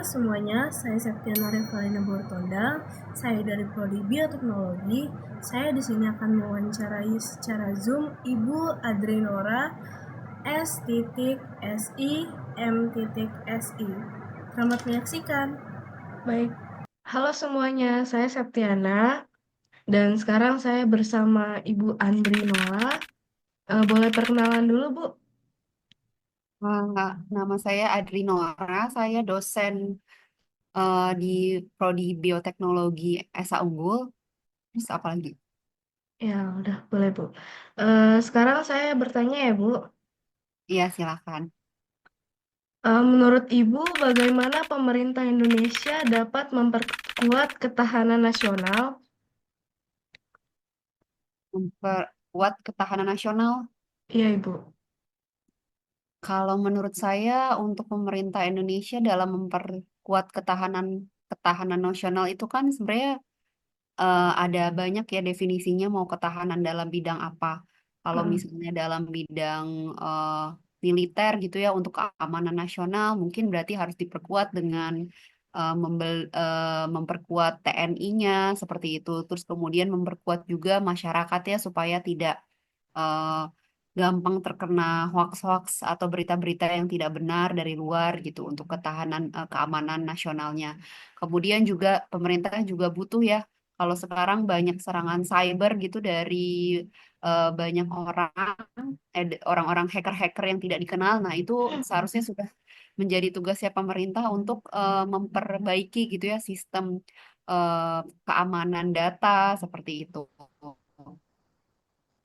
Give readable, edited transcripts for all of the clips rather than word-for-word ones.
semuanya, saya Septiana Revalina Bortonda. Saya dari Prodi Bioteknologi. Saya di sini akan mewawancarai secara Zoom Ibu Adrinora S.SIM.SI. Selamat menyaksikan. Baik, halo semuanya, saya Septiana dan sekarang saya bersama Ibu Andri Noa. Boleh perkenalan dulu, Bu? Nama saya Adri Nora, saya dosen di Prodi Bioteknologi Esa Unggul. Terus apa lagi? Ya, udah boleh, Bu. Sekarang saya bertanya ya, Bu. Iya, silakan. Menurut Ibu, bagaimana pemerintah Indonesia dapat memperkuat ketahanan nasional? Memperkuat ketahanan nasional. Iya, Ibu. Kalau menurut saya, untuk pemerintah Indonesia dalam memperkuat ketahanan ketahanan nasional itu kan sebenarnya ada banyak ya definisinya mau ketahanan dalam bidang apa. Kalau Hmm, misalnya dalam bidang militer gitu ya untuk keamanan nasional mungkin berarti harus diperkuat dengan memperkuat TNI-nya seperti itu. Terus kemudian memperkuat juga masyarakatnya supaya tidak eh, gampang terkena hoax-hoax atau berita-berita yang tidak benar dari luar gitu untuk ketahanan keamanan nasionalnya. Kemudian juga pemerintah juga butuh ya kalau sekarang banyak serangan cyber gitu dari banyak orang-orang hacker-hacker yang tidak dikenal. Nah, itu seharusnya sudah menjadi tugasnya pemerintah untuk memperbaiki gitu ya sistem keamanan data seperti itu.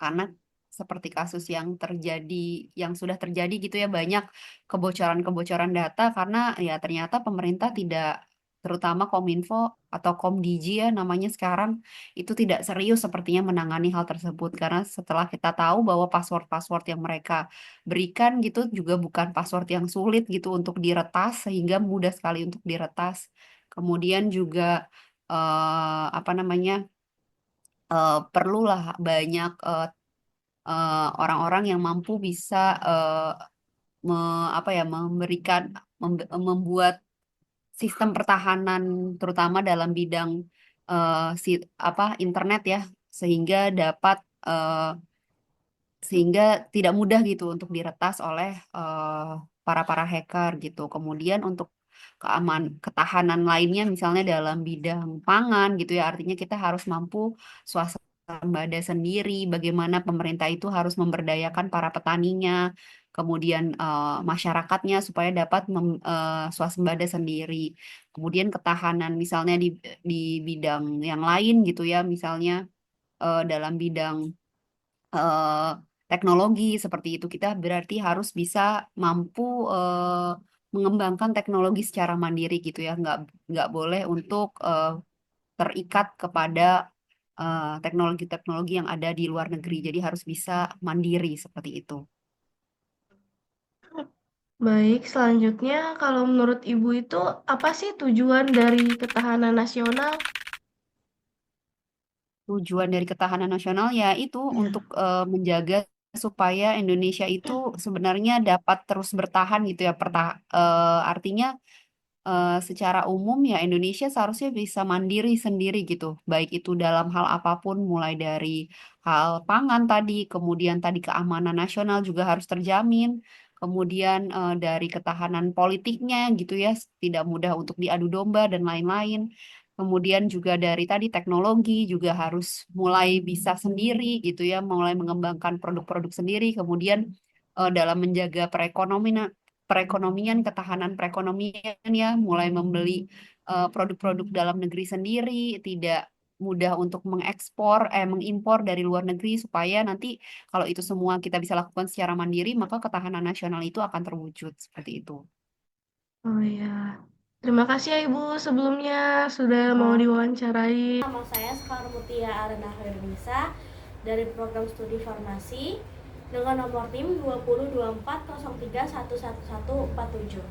Karena seperti kasus yang terjadi, yang sudah terjadi gitu ya, banyak kebocoran-kebocoran data karena ya ternyata pemerintah tidak, terutama Kominfo atau Komdigi ya namanya sekarang, itu tidak serius sepertinya menangani hal tersebut. Karena setelah kita tahu bahwa password-password yang mereka berikan gitu juga bukan password yang sulit gitu untuk diretas, sehingga mudah sekali untuk diretas. Kemudian juga apa namanya, perlulah banyak orang-orang yang mampu bisa apa ya memberikan membuat sistem pertahanan terutama dalam bidang si apa internet ya sehingga dapat eh, sehingga tidak mudah gitu untuk diretas oleh para hacker gitu. Kemudian untuk ketahanan lainnya misalnya dalam bidang pangan gitu ya, artinya kita harus mampu swasembada sendiri, bagaimana pemerintah itu harus memberdayakan para petaninya, kemudian masyarakatnya supaya dapat swasembada sendiri. Kemudian ketahanan misalnya di bidang yang lain gitu ya, misalnya dalam bidang eh, teknologi seperti itu kita berarti harus bisa mampu mengembangkan teknologi secara mandiri gitu ya nggak boleh untuk terikat kepada teknologi-teknologi yang ada di luar negeri jadi harus bisa mandiri seperti itu. Baik, selanjutnya kalau menurut Ibu itu apa sih tujuan dari ketahanan nasional? Tujuan dari ketahanan nasional ya itu untuk Ya. menjaga supaya Indonesia itu sebenarnya dapat terus bertahan gitu ya artinya secara umum ya Indonesia seharusnya bisa mandiri sendiri gitu, baik itu dalam hal apapun, mulai dari hal pangan tadi, kemudian tadi keamanan nasional juga harus terjamin, kemudian dari ketahanan politiknya gitu ya, tidak mudah untuk diadu domba dan lain-lain. Kemudian juga dari tadi teknologi juga harus mulai bisa sendiri gitu ya, mulai mengembangkan produk-produk sendiri. Kemudian dalam menjaga perekonomian, ketahanan perekonomian ya, mulai membeli produk-produk dalam negeri sendiri, tidak mudah untuk mengimpor dari luar negeri supaya nanti kalau itu semua kita bisa lakukan secara mandiri, maka ketahanan nasional itu akan terwujud seperti itu. Oh ya. Terima kasih ya Ibu sebelumnya sudah mau diwawancarai. Nama saya Sekar Mutia Arena Khairunisa dari program studi farmasi dengan nomor tim 202403111147.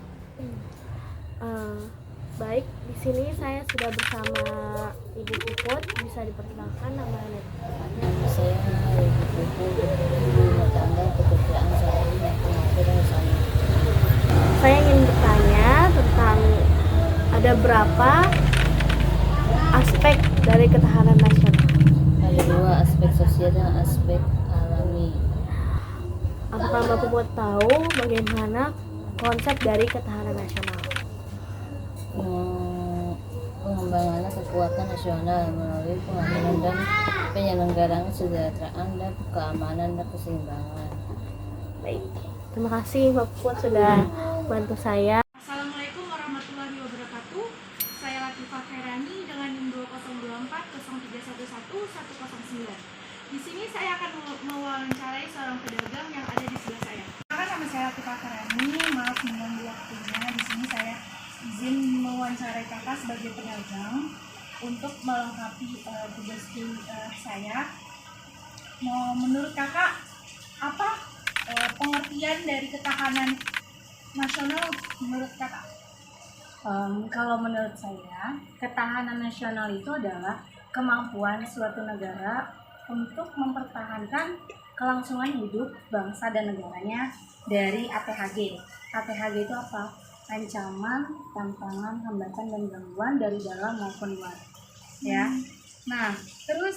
Baik, di sini saya sudah bersama Ibu Puput. Bisa diperkenalkan namanya? Saya Ibu Pupu dari rumah tangga pekerjaan saya yang kemarin saya. Saya ingin bertanya tentang Ada berapa aspek dari ketahanan nasional? Ada dua, aspek sosial dan aspek alami. Apakah Bapak mau tahu bagaimana konsep dari ketahanan nasional? Pengembangan kekuatan nasional melalui pengamanan dan penyelenggaraan kesejahteraan dan keamanan dan keseimbangan. Baik, terima kasih Bapak Puput sudah bantu saya. Assalamualaikum warahmatullahi wabarakatuh. Saya Latifah Khairani dengan NIM 2024031111009. Di sini saya akan mewawancarai seorang pedagang yang ada di sebelah saya. Nama saya Latifah Khairani, maaf mengganggu waktunya. Di sini saya izin mewawancarai kakak sebagai pedagang untuk melengkapi tugas saya. Menurut kakak, apa pengertian dari ketahanan nasional menurut kakak? Kalau menurut saya, ketahanan nasional itu adalah kemampuan suatu negara untuk mempertahankan kelangsungan hidup bangsa dan negaranya dari APHG. APHG itu apa? Ancaman, tantangan, hambatan, dan gangguan dari dalam maupun luar. Ya. Nah, terus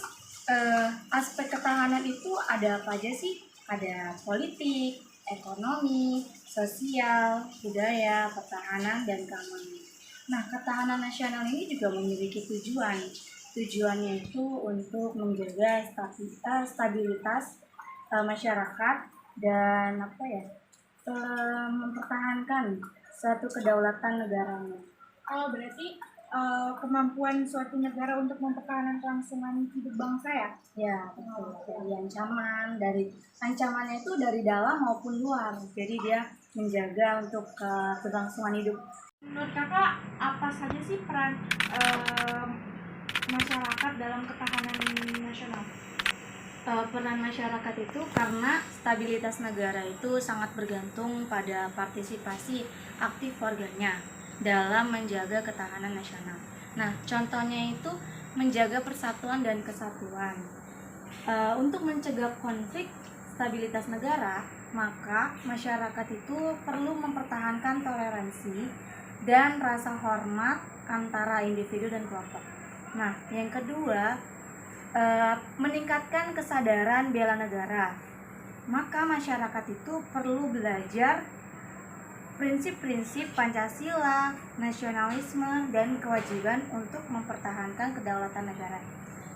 aspek ketahanan itu ada apa aja sih? Ada politik, ekonomi, sosial, budaya, pertahanan, dan keamanan. Nah, ketahanan nasional ini juga memiliki tujuan. Tujuannya itu untuk menjaga stabilitas masyarakat dan mempertahankan suatu kedaulatan negaranya. Oh, berarti kemampuan suatu negara untuk mempertahankan kelangsungan hidup bangsa ya? Ya, betul. Dari ancamannya itu dari dalam maupun luar. Jadi dia menjaga untuk keberlangsungan hidup. Menurut kakak, apa saja sih peran masyarakat dalam ketahanan nasional? Peran masyarakat itu karena stabilitas negara itu sangat bergantung pada partisipasi aktif warganya dalam menjaga ketahanan nasional. Nah, contohnya itu menjaga persatuan dan kesatuan. Untuk mencegah konflik stabilitas negara, maka masyarakat itu perlu mempertahankan toleransi dan rasa hormat antara individu dan kelompok. Nah, yang kedua, meningkatkan kesadaran bela negara. Maka masyarakat itu perlu belajar prinsip-prinsip Pancasila, nasionalisme, dan kewajiban untuk mempertahankan kedaulatan negara.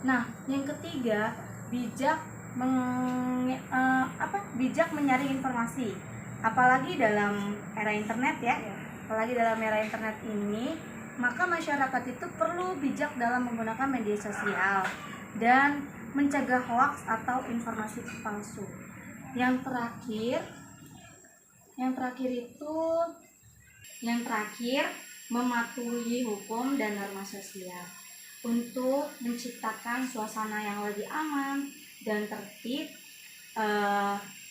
Nah, yang ketiga, bijak menyaring informasi. Apalagi dalam era internet ya. Apalagi dalam era internet ini, maka masyarakat itu perlu bijak dalam menggunakan media sosial dan mencegah hoaks atau informasi palsu. Yang terakhir mematuhi hukum dan norma sosial untuk menciptakan suasana yang lebih aman dan tertib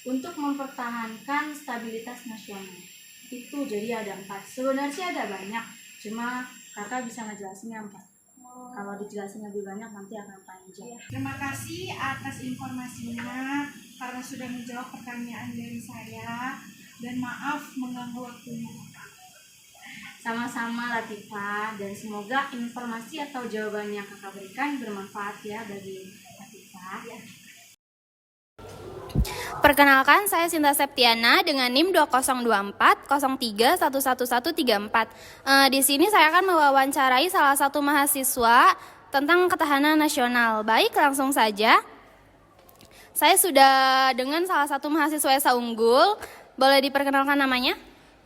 untuk mempertahankan stabilitas nasional. Itu jadi ada 4. Sebenarnya sih ada banyak, cuma kakak bisa ngejelasinnya 4. Kalau dijelasin lebih banyak nanti akan panjang. Terima kasih atas informasinya karena sudah menjawab pertanyaan dari saya, dan maaf mengganggu waktunya. Sama-sama Latifah, dan semoga informasi atau jawaban yang kakak berikan bermanfaat ya bagi Latifah. Perkenalkan, saya Sinta Septiana dengan NIM 2040311134. Di sini saya akan mewawancarai salah satu mahasiswa tentang ketahanan nasional. Baik, langsung saja. Saya sudah dengan salah satu mahasiswa Esa Unggul. Boleh diperkenalkan namanya?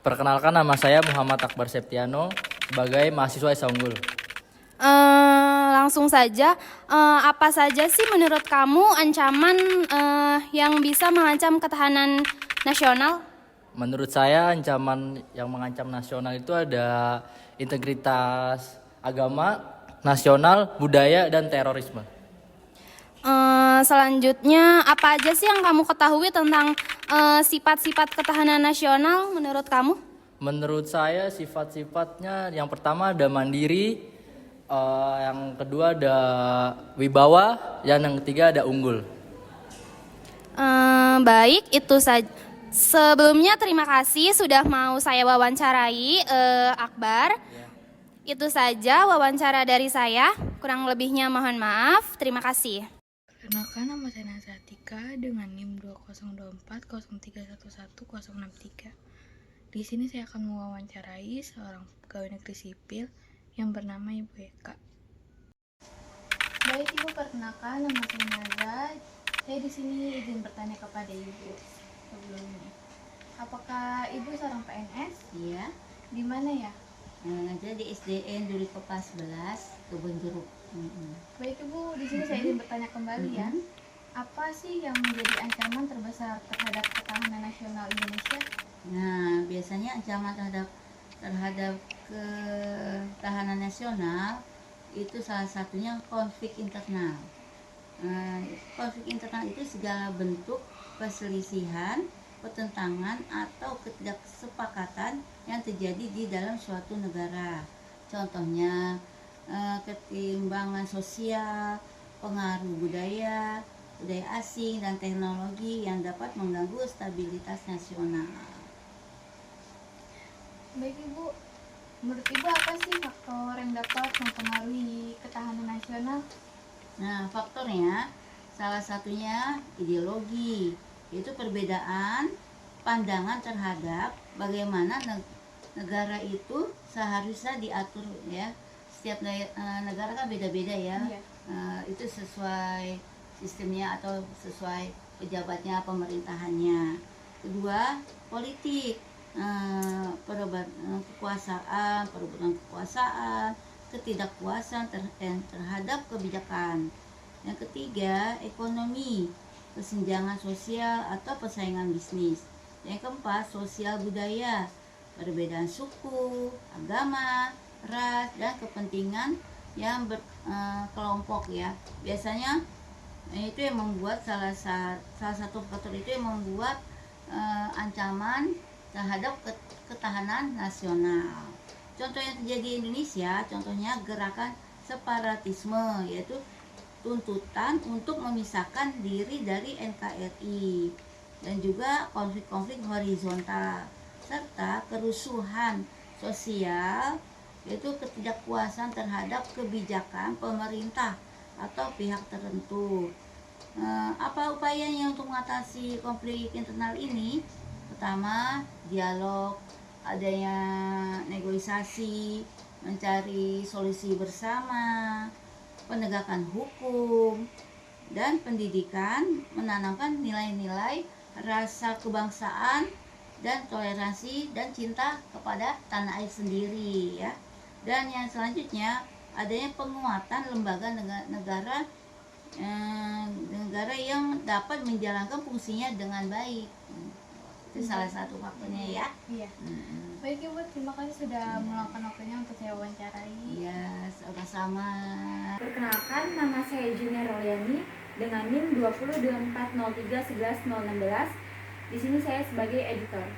Perkenalkan, nama saya Muhammad Akbar Septiano sebagai mahasiswa Esa Unggul. Langsung saja, apa saja sih menurut kamu ancaman yang bisa mengancam ketahanan nasional? Menurut saya ancaman yang mengancam nasional itu ada integritas agama, nasional, budaya, dan terorisme. Selanjutnya, apa aja sih yang kamu ketahui tentang sifat-sifat ketahanan nasional menurut kamu? Menurut saya sifat-sifatnya yang pertama ada mandiri, yang kedua ada wibawa, dan yang ketiga ada unggul. Baik, itu saja. Sebelumnya terima kasih sudah mau saya wawancarai, Akbar. Itu saja wawancara dari saya. Kurang lebihnya mohon maaf. Terima kasih. Perkenalkan, nama saya Nazatika dengan NIM 20240311063. Di sini saya akan mewawancarai seorang pegawai negeri sipil yang bernama Ibu Eka. Baik Ibu, perkenalkan nama saya Naza. Saya di sini izin bertanya kepada Ibu sebelumnya. Apakah Ibu seorang PNS? Iya, Di mana ya? ngajar di SDN Duri Kepas 11, Kebun Jeruk. Baik Ibu, di sini saya izin bertanya kembali ya. Apa sih yang menjadi ancaman terbesar terhadap ketahanan nasional Indonesia? Nah, biasanya ancaman terhadap ketahanan nasional itu salah satunya konflik internal. Konflik internal itu segala bentuk perselisihan, pertentangan atau ketidaksepakatan yang terjadi di dalam suatu negara. Contohnya ketimbangan sosial, pengaruh budaya asing dan teknologi yang dapat mengganggu stabilitas nasional. Baik Ibu, menurut Ibu apa sih faktor yang dapat mempengaruhi ketahanan nasional? Nah, faktornya salah satunya ideologi, yaitu perbedaan pandangan terhadap bagaimana negara itu seharusnya diatur ya. Setiap negara kan beda-beda ya. Iya. Itu sesuai sistemnya atau sesuai pejabatnya, pemerintahannya. Kedua, politik, perebutan kekuasaan, ketidakpuasan terhadap kebijakan. Yang ketiga, ekonomi, kesenjangan sosial atau persaingan bisnis. Yang keempat, sosial budaya, perbedaan suku, agama, ras, dan kepentingan yang berkelompok ya. Biasanya itu yang membuat salah satu faktor itu yang membuat ancaman terhadap ketahanan nasional. Contoh yang terjadi di Indonesia, contohnya gerakan separatisme, yaitu tuntutan untuk memisahkan diri dari NKRI, dan juga konflik-konflik horizontal, serta kerusuhan sosial, yaitu ketidakpuasan terhadap kebijakan pemerintah atau pihak tertentu. Apa upayanya untuk mengatasi konflik internal ini? Pertama, dialog, adanya negosiasi, mencari solusi bersama, penegakan hukum, dan pendidikan, menanamkan nilai-nilai rasa kebangsaan dan toleransi dan cinta kepada tanah air sendiri ya. Dan yang selanjutnya, adanya penguatan lembaga negara yang dapat menjalankan fungsinya dengan baik. Itu salah satu faktornya ya. Iya. Baik Ibu, terima kasih sudah meluangkan waktunya untuk saya wawancarai. Ya, sama-sama. Perkenalkan, nama saya Junior Rolyani dengan NIM 20403111016. Di sini saya sebagai editor.